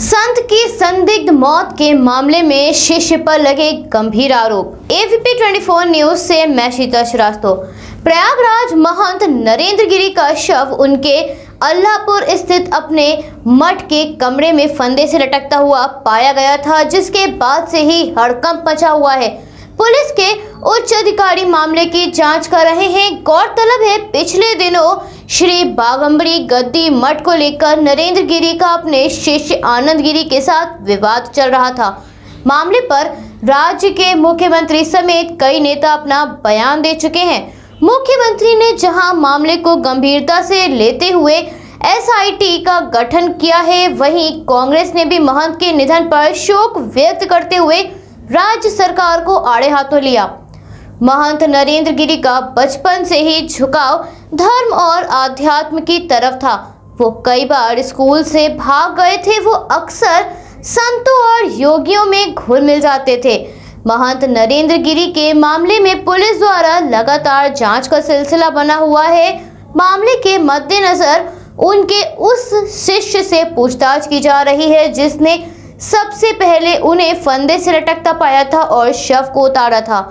संत की संदिग्ध मौत के मामले में शिष्य पर लगे गंभीर आरोप। एबीपी 24 न्यूज से मैं शीतल श्रीवास्तव। प्रयागराज महंत नरेंद्र गिरी का शव उनके अल्लाहपुर स्थित अपने मठ के कमरे में फंदे से लटकता हुआ पाया गया था, जिसके बाद से ही हड़कंप मचा हुआ है। पुलिस के उच्च अधिकारी मामले की जांच कर रहे हैं। गौरतलब है, पिछले दिनों श्री बागंबरी गद्दी मठ को लेकर नरेंद्र गिरी का अपने शिष्य आनंद गिरी के साथ विवाद चल रहा था। मामले पर राज्य के मुख्यमंत्री समेत कई नेता अपना बयान दे चुके हैं। मुख्यमंत्री ने जहां मामले को गंभीरता से लेते हुए एसआईटी का गठन किया है, वहीं कांग्रेस ने भी महंत के निधन पर शोक व्यक्त करते हुए राज्य सरकार को आड़े हाथों लिया। महंत नरेंद्र गिरी का बचपन से ही झुकाव धर्म और आध्यात्म की तरफ था। वो कई बार स्कूल से भाग गए थे। वो अक्सर संतों और योगियों में घुल मिल जाते थे। महंत नरेंद्र गिरी के मामले में पुलिस द्वारा लगातार जांच का सिलसिला बना हुआ है। मामले के मद्देनजर उनके उस शिष्य से पूछताछ की जा रही है जिसने सबसे पहले उन्हें फंदे से लटकता पाया था और शव को उतारा था।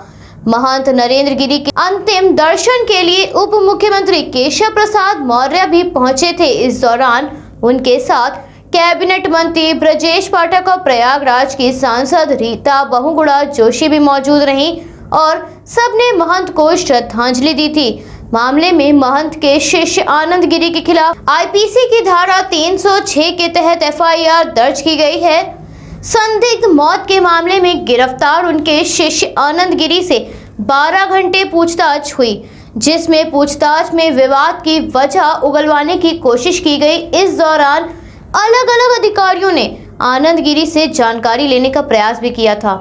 महंत नरेंद्र गिरी के अंतिम दर्शन के लिए उप मुख्यमंत्री केशव प्रसाद मौर्य भी पहुंचे थे। इस दौरान उनके साथ कैबिनेट मंत्री ब्रजेश पाठक और प्रयागराज की सांसद रीता बहुगुणा जोशी भी मौजूद रहीं और सबने महंत को श्रद्धांजलि दी थी। मामले में महंत के शिष्य आनंद गिरी के खिलाफ आईपीसी की धारा 306 के तहत एफआईआर दर्ज की गई है। संदिग्ध मौत के मामले में गिरफ्तार उनके शिष्य आनंद गिरी से 12 घंटे पूछताछ हुई, जिसमें पूछताछ में विवाद की वजह उगलवाने की कोशिश की गई। इस दौरान अलग अलग अधिकारियों ने आनंद गिरी से जानकारी लेने का प्रयास भी किया था,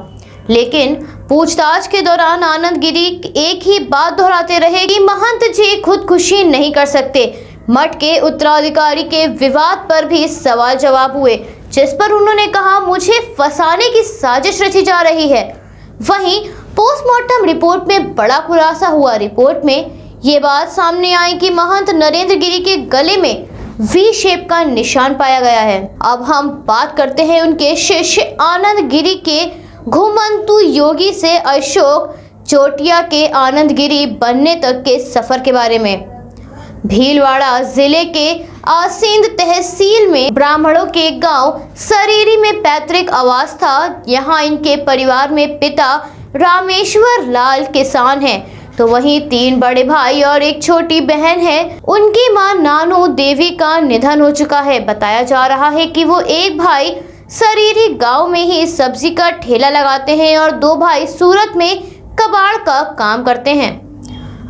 लेकिन पूछताछ के दौरान आनंद गिरी एक ही बात दोहराते रहे कि महंत जी खुदकुशी नहीं कर सकते। मठ के उत्तराधिकारी के विवाद पर भी सवाल जवाब हुए, जिस पर उन्होंने कहा, मुझे फंसाने की साजिश रची जा रही है। वहीं पोस्टमार्टम रिपोर्ट में बड़ा खुलासा हुआ। रिपोर्ट में ये बात सामने आई कि महंत नरेंद्र गिरी के गले में वी शेप का निशान पाया गया है। अब हम बात करते हैं उनके शिष्य आनंद गिरी के घुमंतु योगी से अशोक चोटिया के आनंद गिरी बनने तक के सफर के बारे में। भीलवाड़ा जिले के आसींद तहसील में ब्राह्मणों के गांव सरीरी में पैतृक आवास था। यहां इनके परिवार में पिता रामेश्वर लाल किसान हैं, तो वहीं 3 बड़े भाई और एक छोटी बहन है। उनकी मां नानू देवी का निधन हो चुका है। बताया जा रहा है कि वो एक भाई सरीरी गांव में ही सब्जी का ठेला लगाते हैं और 2 भाई सूरत में कबाड़ का काम करते हैं।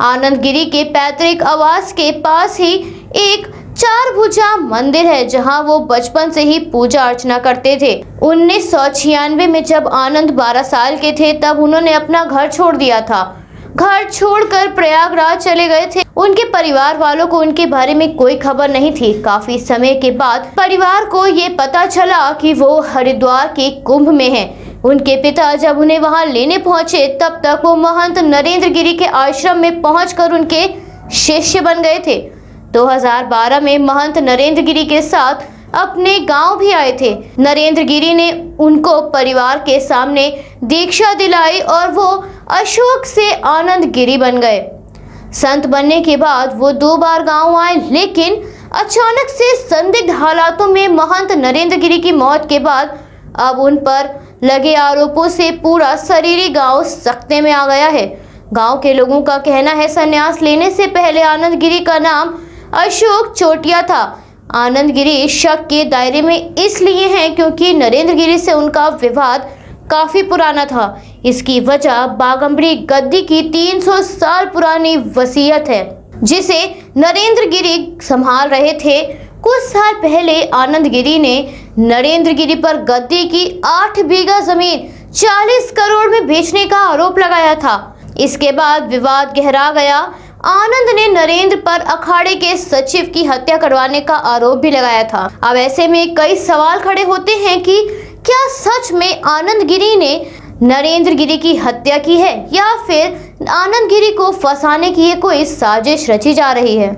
आनंद गिरी के पैतृक आवास के पास ही एक 4 भुजा मंदिर है, जहां वो बचपन से ही पूजा अर्चना करते थे। 1996 में जब आनंद 12 साल के थे, तब उन्होंने अपना घर छोड़ दिया था। घर छोड़कर प्रयागराज चले गए थे। उनके परिवार वालों को उनके बारे में कोई खबर नहीं थी। काफी समय के बाद परिवार को ये पता चला कि वो हरिद्वार के कुंभ में हैं। उनके पिता जब उन्हें वहां लेने पहुंचे, तब तक वो महंत नरेंद्र गिरी के आश्रम में पहुंचकर उनके शिष्य बन गए थे। 2012 में महंत नरेंद्र गिरी के साथ अपने गांव भी आए थे। नरेंद्र गिरी ने उनको परिवार के सामने दीक्षा दिलाई और वो अशोक से आनंद गिरी बन गए। संत बनने के बाद वो 2 बार गांव आए, लेकिन अचानक से संदिग्ध हालातों में महंत नरेंद्र गिरी की मौत के बाद अब उन पर लगे आरोपों से पूरा सरीरी गांव सख्ते में आ गया है। गांव के लोगों का कहना है, संन्यास लेने से पहले आनंद गिरी का नाम अशोक चोटिया था। आनंद गिरी शक के दायरे में इसलिए हैं क्योंकि नरेंद्र गिरी से उनका विवाद काफी पुराना था। इसकी वजह बागंबरी गद्दी की 300 साल पुरानी वसीयत है, जिसे नरेंद्र गिरी संभाल रहे थे। कुछ साल पहले आनंद गिरी ने नरेंद्र गिरी पर गद्दी की 8 बीघा जमीन 40 करोड़ में बेचने का आरोप लगाया था। इसके बाद विवाद गहरा गया। आनंद ने नरेंद्र पर अखाड़े के सचिव की हत्या करवाने का आरोप भी लगाया था। अब ऐसे में कई सवाल खड़े होते हैं कि क्या सच में आनंद गिरी ने नरेंद्र गिरी की हत्या की है या फिर आनंद गिरी को फंसाने की ये कोई साजिश रची जा रही है।